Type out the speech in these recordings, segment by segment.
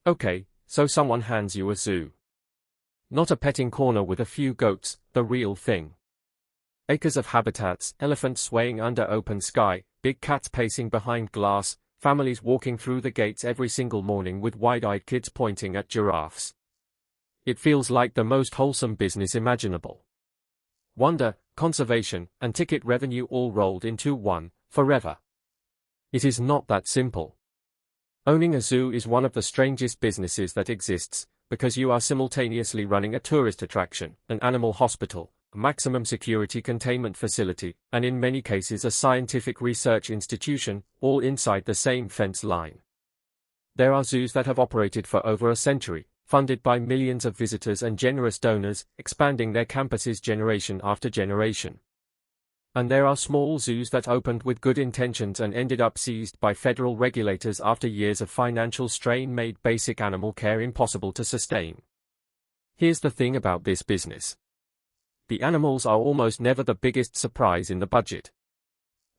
Okay, so someone hands you a zoo. Not a petting corner with a few goats, the real thing. Acres of habitats, elephants swaying under open sky, big cats pacing behind glass, families walking through the gates every single morning with wide-eyed kids pointing at giraffes. It feels like the most wholesome business imaginable. Wonder, conservation, and ticket revenue all rolled into one, forever. It is not that simple. Owning a zoo is one of the strangest businesses that exists, because you are simultaneously running a tourist attraction, an animal hospital, a maximum security containment facility, and in many cases a scientific research institution, all inside the same fence line. There are zoos that have operated for over a century, funded by millions of visitors and generous donors, expanding their campuses generation after generation. And there are small zoos that opened with good intentions and ended up seized by federal regulators after years of financial strain made basic animal care impossible to sustain. Here's the thing about this business. The animals are almost never the biggest surprise in the budget.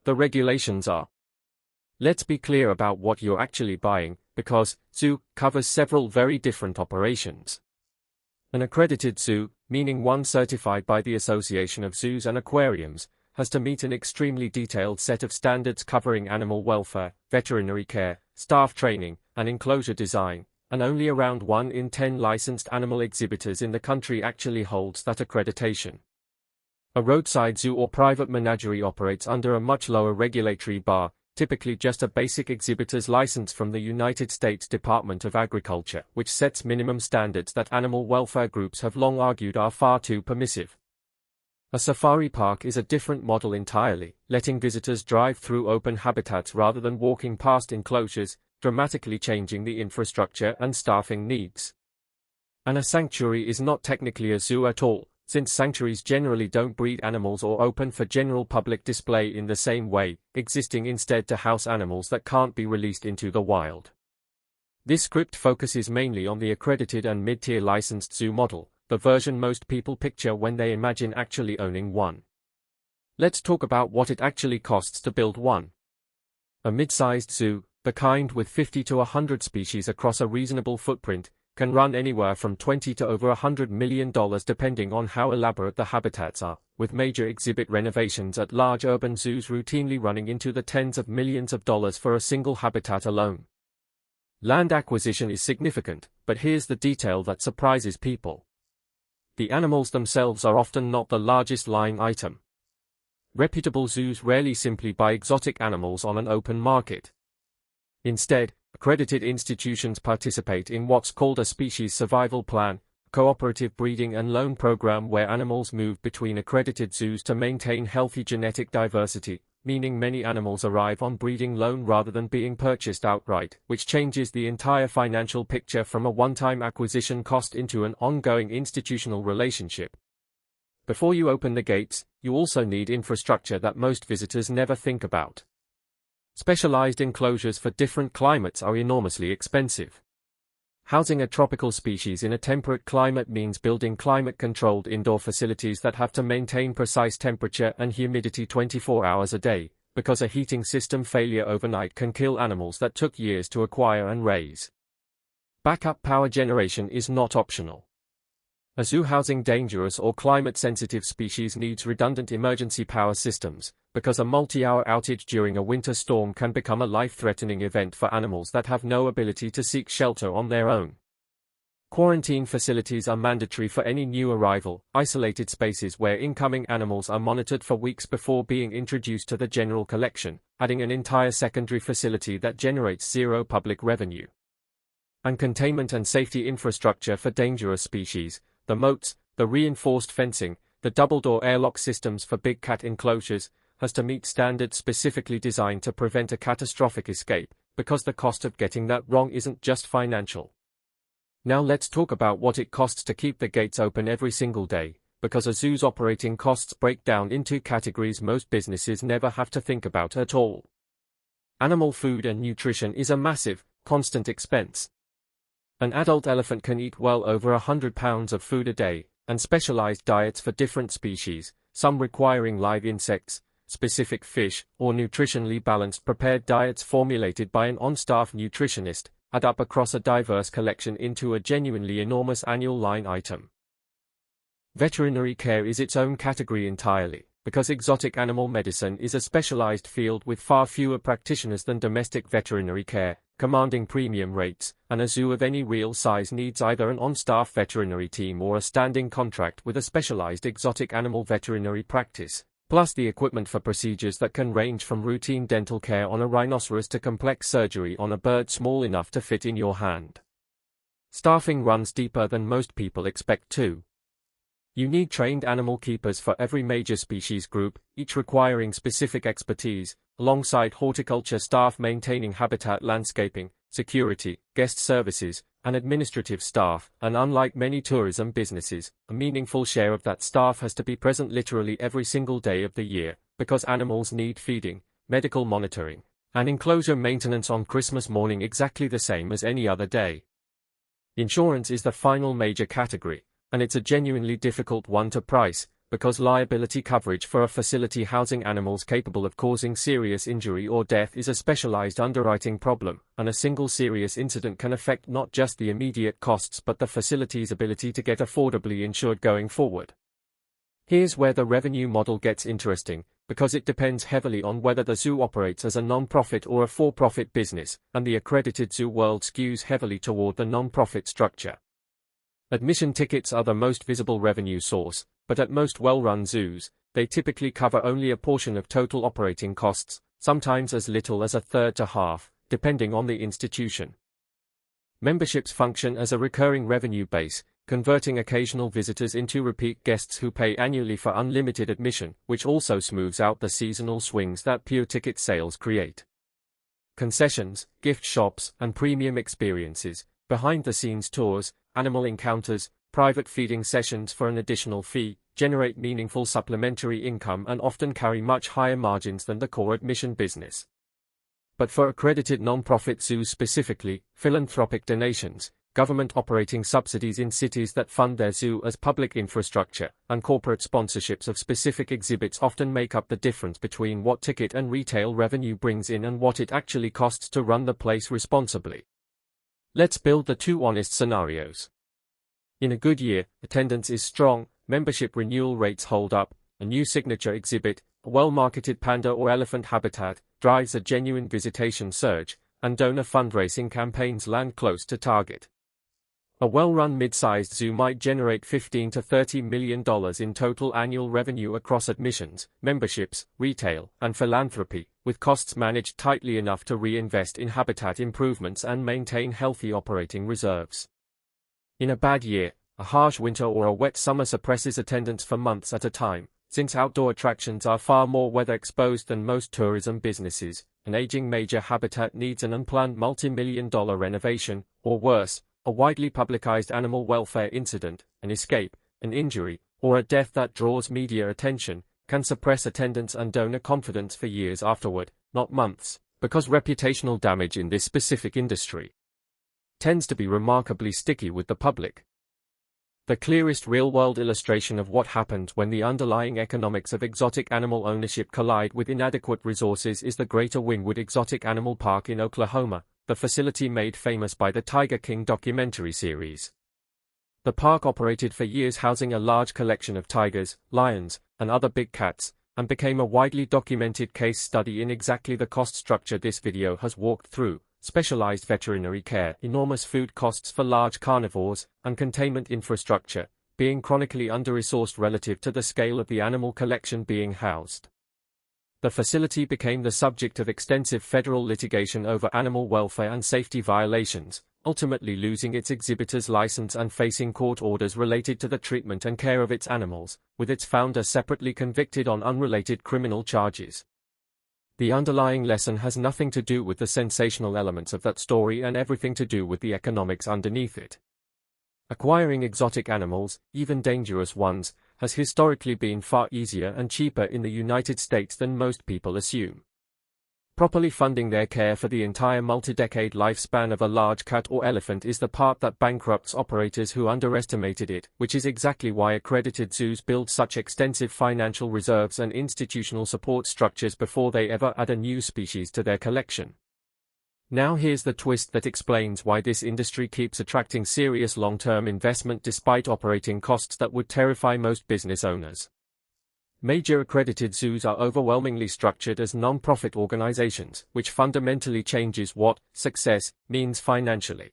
The regulations are. Let's be clear about what you're actually buying, because zoo covers several very different operations. An accredited zoo, meaning one certified by the Association of Zoos and Aquariums, has to meet an extremely detailed set of standards covering animal welfare, veterinary care, staff training, and enclosure design, and only around 1 in 10 licensed animal exhibitors in the country actually holds that accreditation. A roadside zoo or private menagerie operates under a much lower regulatory bar, typically just a basic exhibitor's license from the United States Department of Agriculture, which sets minimum standards that animal welfare groups have long argued are far too permissive. A safari park is a different model entirely, letting visitors drive through open habitats rather than walking past enclosures, dramatically changing the infrastructure and staffing needs. And a sanctuary is not technically a zoo at all, since sanctuaries generally don't breed animals or open for general public display in the same way, existing instead to house animals that can't be released into the wild. This script focuses mainly on the accredited and mid-tier licensed zoo model, the version most people picture when they imagine actually owning one. Let's talk about what it actually costs to build one. A mid-sized zoo, the kind with 50 to 100 species across a reasonable footprint, can run anywhere from $20 to over $100 million depending on how elaborate the habitats are, with major exhibit renovations at large urban zoos routinely running into the tens of millions of dollars for a single habitat alone. Land acquisition is significant, but here's the detail that surprises people. The animals themselves are often not the largest line item. Reputable zoos rarely simply buy exotic animals on an open market. Instead, accredited institutions participate in what's called a species survival plan, a cooperative breeding and loan program where animals move between accredited zoos to maintain healthy genetic diversity, meaning many animals arrive on breeding loan rather than being purchased outright, which changes the entire financial picture from a one-time acquisition cost into an ongoing institutional relationship. Before you open the gates, you also need infrastructure that most visitors never think about. Specialized enclosures for different climates are enormously expensive. Housing a tropical species in a temperate climate means building climate-controlled indoor facilities that have to maintain precise temperature and humidity 24 hours a day, because a heating system failure overnight can kill animals that took years to acquire and raise. Backup power generation is not optional. A zoo housing dangerous or climate-sensitive species needs redundant emergency power systems, because a multi-hour outage during a winter storm can become a life-threatening event for animals that have no ability to seek shelter on their own. Quarantine facilities are mandatory for any new arrival, isolated spaces where incoming animals are monitored for weeks before being introduced to the general collection, adding an entire secondary facility that generates zero public revenue. And containment and safety infrastructure for dangerous species, the moats, the reinforced fencing, the double-door airlock systems for big cat enclosures, has to meet standards specifically designed to prevent a catastrophic escape, because the cost of getting that wrong isn't just financial. Now let's talk about what it costs to keep the gates open every single day, because a zoo's operating costs break down into categories most businesses never have to think about at all. Animal food and nutrition is a massive, constant expense. An adult elephant can eat well over 100 pounds of food a day, and specialized diets for different species, some requiring live insects, specific fish, or nutritionally balanced prepared diets formulated by an on-staff nutritionist, add up across a diverse collection into a genuinely enormous annual line item. Veterinary care is its own category entirely, because exotic animal medicine is a specialized field with far fewer practitioners than domestic veterinary care, commanding premium rates, and a zoo of any real size needs either an on-staff veterinary team or a standing contract with a specialized exotic animal veterinary practice, plus the equipment for procedures that can range from routine dental care on a rhinoceros to complex surgery on a bird small enough to fit in your hand. Staffing runs deeper than most people expect too. You need trained animal keepers for every major species group, each requiring specific expertise, alongside horticulture staff maintaining habitat landscaping, security, guest services, and administrative staff, and unlike many tourism businesses, a meaningful share of that staff has to be present literally every single day of the year, because animals need feeding, medical monitoring, and enclosure maintenance on Christmas morning exactly the same as any other day. Insurance is the final major category, and it's a genuinely difficult one to price, because liability coverage for a facility housing animals capable of causing serious injury or death is a specialized underwriting problem, and a single serious incident can affect not just the immediate costs but the facility's ability to get affordably insured going forward. Here's where the revenue model gets interesting, because it depends heavily on whether the zoo operates as a non-profit or a for-profit business, and the accredited zoo world skews heavily toward the non-profit structure. Admission tickets are the most visible revenue source, but at most well-run zoos, they typically cover only a portion of total operating costs, sometimes as little as a third to half, depending on the institution. Memberships function as a recurring revenue base, converting occasional visitors into repeat guests who pay annually for unlimited admission, which also smooths out the seasonal swings that pure ticket sales create. Concessions, gift shops, and premium experiences, behind-the-scenes tours, animal encounters, private feeding sessions for an additional fee, generate meaningful supplementary income and often carry much higher margins than the core admission business. But for accredited non-profit zoos specifically, philanthropic donations, government operating subsidies in cities that fund their zoo as public infrastructure, and corporate sponsorships of specific exhibits often make up the difference between what ticket and retail revenue brings in and what it actually costs to run the place responsibly. Let's build the two honest scenarios. In a good year, attendance is strong, membership renewal rates hold up, a new signature exhibit, a well-marketed panda or elephant habitat, drives a genuine visitation surge, and donor fundraising campaigns land close to target. A well-run mid-sized zoo might generate $15 to $30 million in total annual revenue across admissions, memberships, retail, and philanthropy, with costs managed tightly enough to reinvest in habitat improvements and maintain healthy operating reserves. In a bad year, a harsh winter or a wet summer suppresses attendance for months at a time, since outdoor attractions are far more weather-exposed than most tourism businesses. An aging major habitat needs an unplanned multi-million-dollar renovation, or worse, a widely publicized animal welfare incident, an escape, an injury, or a death that draws media attention, can suppress attendance and donor confidence for years afterward, not months, because reputational damage in this specific industry tends to be remarkably sticky with the public. The clearest real-world illustration of what happens when the underlying economics of exotic animal ownership collide with inadequate resources is the Greater Wynwood Exotic Animal Park in Oklahoma, the facility made famous by the Tiger King documentary series. The park operated for years housing a large collection of tigers, lions, and other big cats, and became a widely documented case study in exactly the cost structure this video has walked through: specialized veterinary care, enormous food costs for large carnivores, and containment infrastructure, being chronically under-resourced relative to the scale of the animal collection being housed. The facility became the subject of extensive federal litigation over animal welfare and safety violations, ultimately losing its exhibitor's license and facing court orders related to the treatment and care of its animals, with its founder separately convicted on unrelated criminal charges. The underlying lesson has nothing to do with the sensational elements of that story and everything to do with the economics underneath it. Acquiring exotic animals, even dangerous ones, has historically been far easier and cheaper in the United States than most people assume. Properly funding their care for the entire multi-decade lifespan of a large cat or elephant is the part that bankrupts operators who underestimated it, which is exactly why accredited zoos build such extensive financial reserves and institutional support structures before they ever add a new species to their collection. Now here's the twist that explains why this industry keeps attracting serious long-term investment despite operating costs that would terrify most business owners. Major accredited zoos are overwhelmingly structured as non-profit organizations, which fundamentally changes what success means financially.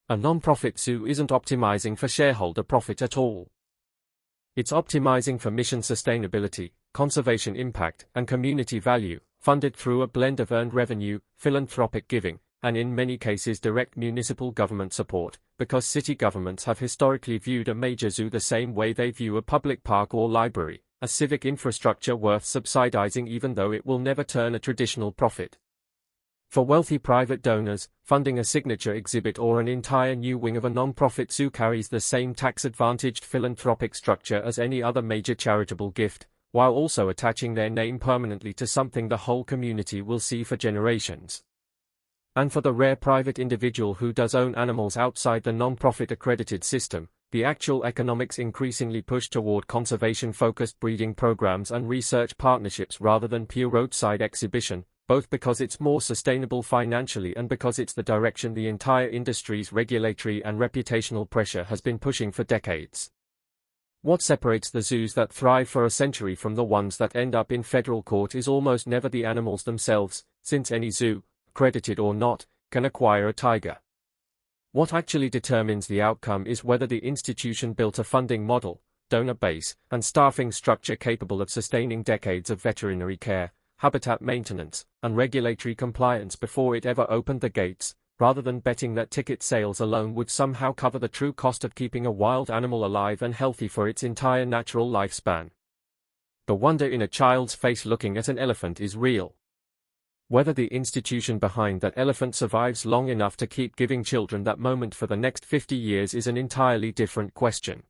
A non-profit zoo isn't optimizing for shareholder profit at all. It's optimizing for mission sustainability, conservation impact, and community value, funded through a blend of earned revenue, philanthropic giving, and in many cases direct municipal government support, because city governments have historically viewed a major zoo the same way they view a public park or library, a civic infrastructure worth subsidizing even though it will never turn a traditional profit. For wealthy private donors, funding a signature exhibit or an entire new wing of a non-profit zoo carries the same tax-advantaged philanthropic structure as any other major charitable gift, while also attaching their name permanently to something the whole community will see for generations. And for the rare private individual who does own animals outside the non-profit accredited system, the actual economics increasingly push toward conservation-focused breeding programs and research partnerships rather than pure roadside exhibition, both because it's more sustainable financially and because it's the direction the entire industry's regulatory and reputational pressure has been pushing for decades. What separates the zoos that thrive for a century from the ones that end up in federal court is almost never the animals themselves, since any zoo, accredited or not, can acquire a tiger. What actually determines the outcome is whether the institution built a funding model, donor base, and staffing structure capable of sustaining decades of veterinary care, habitat maintenance, and regulatory compliance before it ever opened the gates, rather than betting that ticket sales alone would somehow cover the true cost of keeping a wild animal alive and healthy for its entire natural lifespan. The wonder in a child's face looking at an elephant is real. Whether the institution behind that elephant survives long enough to keep giving children that moment for the next 50 years is an entirely different question.